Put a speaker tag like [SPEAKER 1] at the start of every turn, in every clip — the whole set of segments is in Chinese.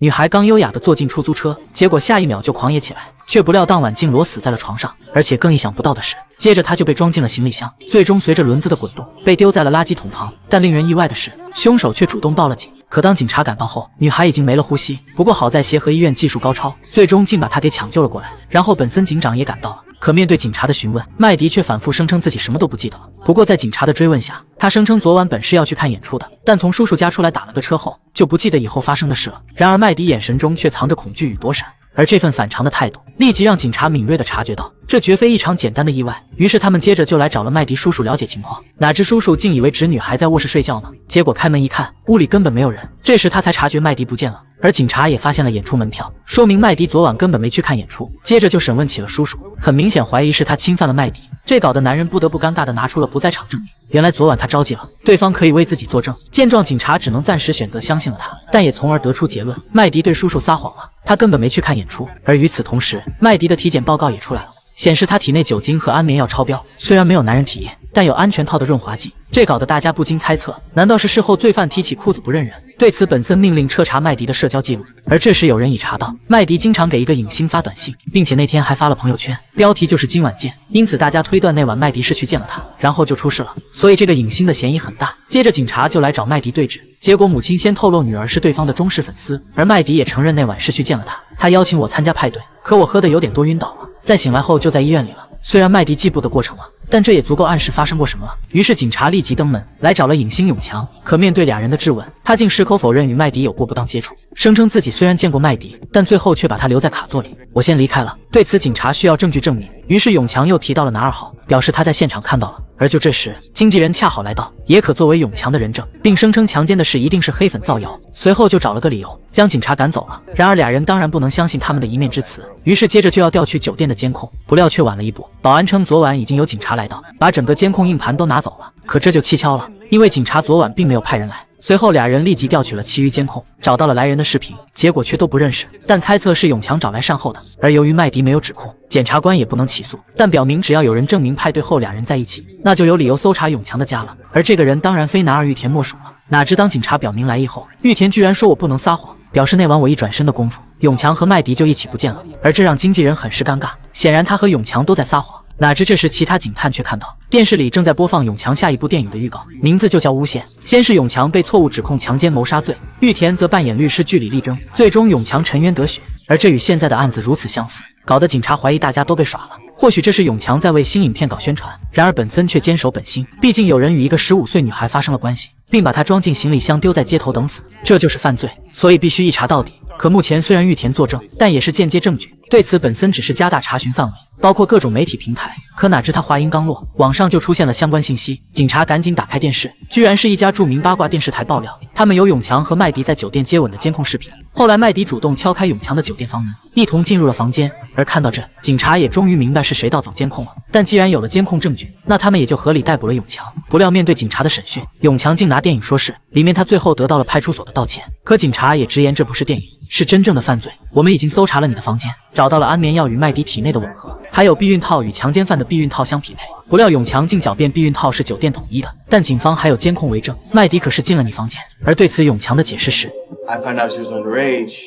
[SPEAKER 1] 女孩刚优雅地坐进出租车，结果下一秒就狂野起来，却不料当晚竟裸死在了床上。而且更意想不到的是，接着她就被装进了行李箱，最终随着轮子的滚动被丢在了垃圾桶旁。但令人意外的是，凶手却主动报了警。可当警察赶到后，女孩已经没了呼吸。不过好在协和医院技术高超，最终竟把她给抢救了过来。然后本森警长也赶到了。可面对警察的询问，麦迪却反复声称自己什么都不记得了。不过在警察的追问下，他声称昨晚本是要去看演出的，但从叔叔家出来打了个车后，就不记得以后发生的事了。然而麦迪眼神中却藏着恐惧与躲闪，而这份反常的态度立即让警察敏锐地察觉到，这绝非一场简单的意外。于是他们接着就来找了麦迪叔叔了解情况，哪知叔叔竟以为侄女还在卧室睡觉呢，结果开门一看，屋里根本没有人。这时他才察觉麦迪不见了。而警察也发现了演出门票，说明麦迪昨晚根本没去看演出。接着就审问起了叔叔，很明显怀疑是他侵犯了麦迪，这搞得男人不得不尴尬地拿出了不在场证明。原来昨晚他着急了，对方可以为自己作证。见状，警察只能暂时选择相信了他，但也从而得出结论：麦迪对叔叔撒谎了，他根本没去看演出。而与此同时，麦迪的体检报告也出来了，显示他体内酒精和安眠药超标，虽然没有男人体液，但有安全套的润滑剂。这搞得大家不禁猜测，难道是事后罪犯提起裤子不认人？对此，本森命令彻查麦迪的社交记录。而这时有人已查到，麦迪经常给一个影星发短信，并且那天还发了朋友圈，标题就是今晚见。因此大家推断那晚麦迪是去见了他，然后就出事了。所以这个影星的嫌疑很大。接着警察就来找麦迪对质，结果母亲先透露女儿是对方的忠实粉丝，而麦迪也承认那晚是去见了他。他邀请我参加派对，可我喝得有点多晕倒了，在醒来后就在医院里了。虽然麦迪记不得过程了，但这也足够暗示发生过什么了。于是警察立即登门来找了影星永强，可面对俩人的质问，他竟矢口否认与麦迪有过不当接触，声称自己虽然见过麦迪，但最后却把他留在卡座里。我先离开了。对此警察需要证据证明，于是永强又提到了男2号，表示他在现场看到了。而就这时，经纪人恰好来到，也可作为永强的人证，并声称强奸的事一定是黑粉造谣。随后就找了个理由将警察赶走了。然而俩人当然不能相信他们的一面之词，于是接着就要调取酒店的监控，不料却晚了一步。保安称昨晚已经有警察来到，把整个监控硬盘都拿走了。可这就蹊跷了，因为警察昨晚并没有派人来。随后俩人立即调取了其余监控，找到了来人的视频，结果却都不认识，但猜测是永强找来善后的。而由于麦迪没有指控，检察官也不能起诉，但表明只要有人证明派对后俩人在一起，那就有理由搜查永强的家了。而这个人当然非男二玉田莫属了。哪知当警察表明来意后，玉田居然说我不能撒谎，表示那晚我一转身的功夫，永强和麦迪就一起不见了。而这让经纪人很是尴尬，显然他和永强都在撒谎。哪知这时其他警探却看到电视里正在播放永强下一部电影的预告，名字就叫诬陷。先是永强被错误指控强奸谋杀罪，玉田则扮演律师据理力争，最终永强沉冤得雪。而这与现在的案子如此相似，搞得警察怀疑大家都被耍了。或许这是永强在为新影片搞宣传，然而本森却坚守本心，毕竟有人与一个15岁女孩发生了关系，并把她装进行李箱丢在街头等死，这就是犯罪，所以必须一查到底。可目前虽然玉田作证，但也是间接证据。对此本森只是加大查询范围，包括各种媒体平台。可哪知他话音刚落，网上就出现了相关信息。警察赶紧打开电视，居然是一家著名八卦电视台爆料，他们有永强和麦迪在酒店接吻的监控视频。后来麦迪主动敲开永强的酒店房门，一同进入了房间。而看到这，警察也终于明白是谁盗走监控了。但既然有了监控证据，那他们也就合理逮捕了永强。不料面对警察的审讯，永强竟拿电影说事，里面他最后得到了派出所的道歉。可警察也直言这不是电影，是真正的犯罪。我们已经搜查了你的房间，找到了安眠药与麦迪体内的吻合，还有避孕套与强奸犯的避孕套相匹配。不料永强竟狡辩避孕套是酒店统一的，但警方还有监控为证，麦迪可是进了你房间。而对此永强的解释是
[SPEAKER 2] I found out she was underage,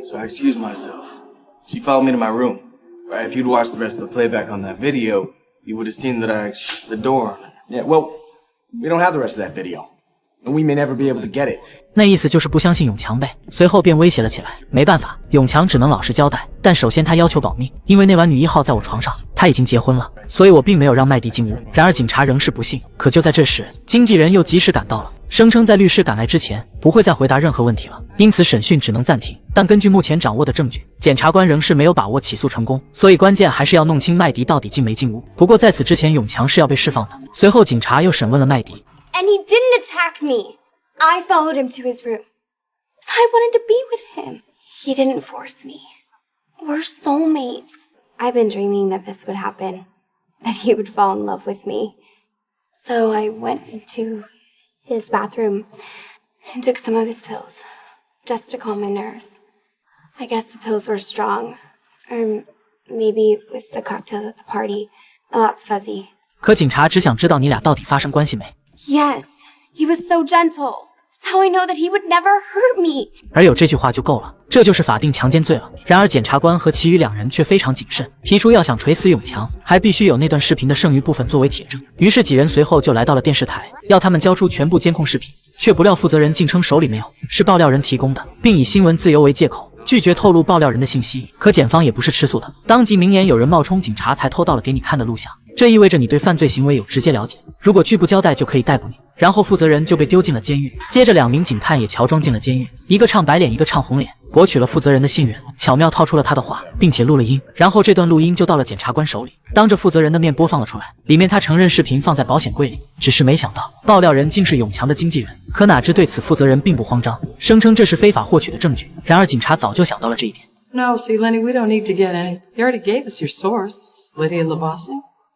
[SPEAKER 2] so I excused myself. She followed me to my room. Right, if you'd watched the rest of the playback on that video, you would have seen that I shut the door.
[SPEAKER 3] Yeah, well, we don't have the rest of that video, and we may never be able to get it.
[SPEAKER 1] 那意思就是不相信永强呗。随后便威胁了起来，没办法，永强只能老实交代。但首先他要求保密，因为那晚女1号在我床上，他已经结婚了，所以我并没有让麦迪进屋。然而警察仍是不信。可就在这时，经纪人又及时赶到了，声称在律师赶来之前不会再回答任何问题了，因此审讯只能暂停。但根据目前掌握的证据，检察官仍是没有把握起诉成功，所以关键还是要弄清麦迪到底进没进屋。不过在此之前，永强是要被释放的。随后警察又审问了麦迪。
[SPEAKER 4] And he didn't attack me. I followed him to his room. So I wanted to be with him. He didn't force me. We're soulmates. I've been dreaming that this would happen, that he would fall in love with me. So I went into his bathroom and took some of his pills, just to calm my nerves. I guess the pills were strong, or maybe it was the cocktails at the party. A lot's fuzzy.
[SPEAKER 1] 可警察只想知道你俩到底发生关系没？
[SPEAKER 4] Yes, he was so gentle, That's how I know that he would never hurt me.
[SPEAKER 1] 而有这句话就够了，这就是法定强奸罪了。然而检察官和其余2人却非常谨慎，提出要想锤死永强，还必须有那段视频的剩余部分作为铁证。于是几人随后就来到了电视台，要他们交出全部监控视频，却不料负责人竟称手里没有，是爆料人提供的，并以新闻自由为借口，拒绝透露爆料人的信息。可检方也不是吃素的，当即明言有人冒充警察才偷到了给你看的录像，这意味着你对犯罪行为有直接了解，如果拒不交代就可以逮捕你。然后负责人就被丢进了监狱，接着2名警探也乔装进了监狱，一个唱白脸，一个唱红脸，博取了负责人的信任，巧妙套出了他的话，并且录了音。然后这段录音就到了检察官手里，当着负责人的面播放了出来。里面他承认视频放在保险柜里，只是没想到爆料人竟是永强的经纪人。可哪知对此负责人并不慌张，声称这是非法获取的证据。然而警察早就想到了这一点。
[SPEAKER 5] No, see, Lenny, we don't need to get any. You already gave us your source, Lydia Lavasi.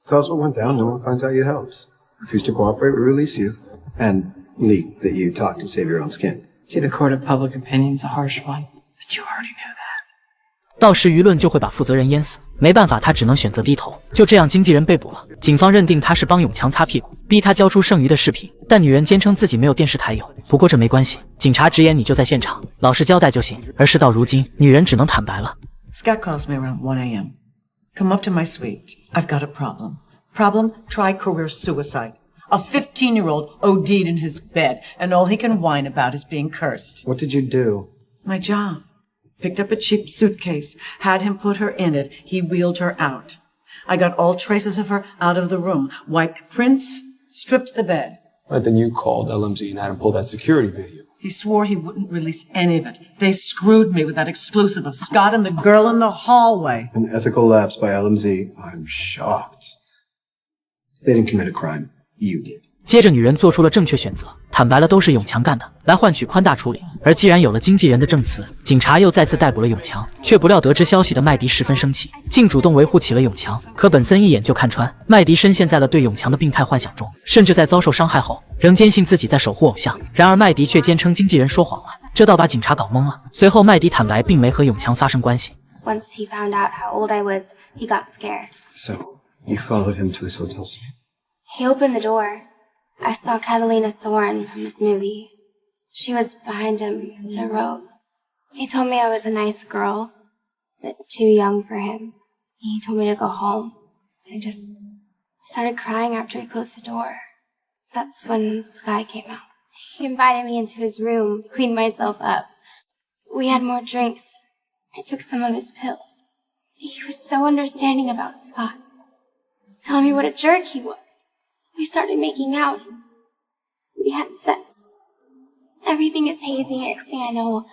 [SPEAKER 6] Tell us what went down. No one finds out you helped. Refuse to cooperate, we release you. And leak that you talked to save your own skin.
[SPEAKER 5] See, the court of public opinion's a harsh one, but you already knew that.
[SPEAKER 1] 到时舆论就会把负责人淹死，没办法，他只能选择低头。就这样，经纪人被捕了。警方认定他是帮永强擦屁股，逼他交出剩余的视频，但女人坚称自己没有电视台有。不过这没关系，警察直言你就在现场，老实交代就行。而事到如今，女人只能坦白了。
[SPEAKER 7] Scott calls me around 1 a.m. Come up to my suite. I've got a problem. Problem? Try career suicide. A 15-year-old OD'd in his bed, and all he can whine about is being cursed.
[SPEAKER 6] What did you do?
[SPEAKER 7] My job. Picked up a cheap suitcase, had him put her in it. He wheeled her out. I got all traces of her out of the room, wiped prints, stripped the bed.
[SPEAKER 8] Right, then you called LMZ and had him pull that security video.
[SPEAKER 7] He swore he wouldn't release any of it. They screwed me with that exclusive of Scott and the girl in the hallway.
[SPEAKER 6] An ethical lapse by LMZ. I'm shocked. They didn't commit a crime. You did.
[SPEAKER 1] 接着女人做出了正确选择，坦白了都是永强干的，来换取宽大处理。而既然有了经纪人的证词，警察又再次逮捕了永强。却不料得知消息的麦迪十分生气，竟主动维护起了永强。可本森一眼就看穿，麦迪深陷在了对永强的病态幻想中，甚至在遭受伤害后，仍坚信自己在守护偶像。然而麦迪却坚称经纪人说谎了，这倒把警察搞懵了。随后麦迪坦白并没和永强发生关系。
[SPEAKER 4] Once he found out how old I was, he got scared.
[SPEAKER 6] So, you followed him to his hotel suite.
[SPEAKER 4] He opened the door. I saw Catalina Soren from his movie. She was behind him in a robe. He told me I was a nice girl, but too young for him. He told me to go home. I just started crying after he closed the door. That's when Sky came out. He invited me into his room to clean myself up. We had more drinks. I took some of his pills. He was so understanding about Scott, telling me what a jerk he was. We started making out. We had sex. Everything is hazy. Next thing I know,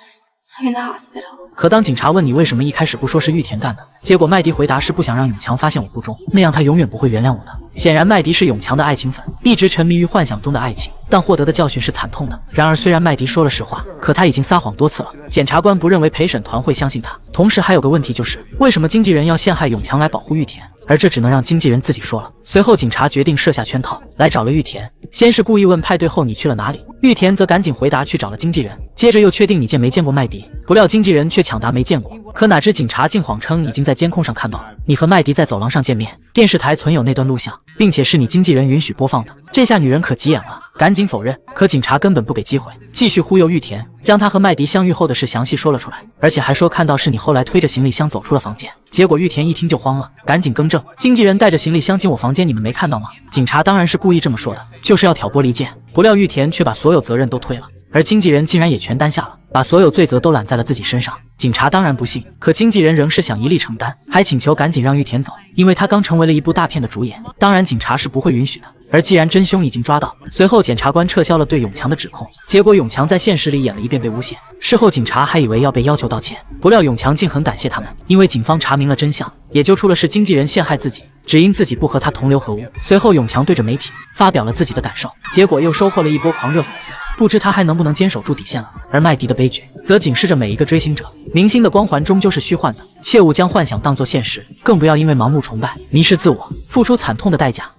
[SPEAKER 4] I'm in the hospital.
[SPEAKER 1] 可当警察问你为什么一开始不说是玉田干的，结果麦迪回答是不想让永强发现我不忠，那样他永远不会原谅我的。显然麦迪是永强的爱情粉，一直沉迷于幻想中的爱情，但获得的教训是惨痛的。然而虽然麦迪说了实话，可他已经撒谎多次了，检察官不认为陪审团会相信他。同时还有个问题就是，为什么经纪人要陷害永强来保护玉田？而这只能让经纪人自己说了。随后警察决定设下圈套，来找了玉田。先是故意问派对后你去了哪里，玉田则赶紧回答去找了经纪人，接着又确定你见没见过麦迪，不料经纪人却抢答没见过。可哪知警察竟谎称已经在监控上看到了你和麦迪在走廊上见面，电视台存有那段录像，并且是你经纪人允许播放的。这下女人可急眼了，赶紧否认。可警察根本不给机会，继续忽悠玉田，将他和麦迪相遇后的事详细说了出来，而且还说看到是你后来推着行李箱走出了房间。结果玉田一听就慌了，赶紧更正，经纪人带着行李箱进我房间，你们没看到吗？警察当然是故意这么说的，就是要挑拨离间。不料玉田却把所有责任都推了，而经纪人竟然也全担下了，把所有罪责都揽在了自己身上。警察当然不信，可经纪人仍是想一力承担，还请求赶紧让玉田走，因为他刚成为了一部大片的主演，当然警察是不会允许的。而既然真凶已经抓到，随后检察官撤销了对永强的指控，结果永强在现实里演了一遍被诬陷。事后警察还以为要被要求道歉，不料永强竟很感谢他们，因为警方查明了真相，也揪出了是经纪人陷害自己，只因自己不和他同流合污。随后永强对着媒体发表了自己的感受，结果又收获了一波狂热粉丝，不知他还能不能坚守住底线了。而麦迪的悲剧则警示着每一个追星者，明星的光环终究是虚幻的，切勿将幻想当作现实，更不要因为盲目崇拜迷失自我，付出惨痛的代价。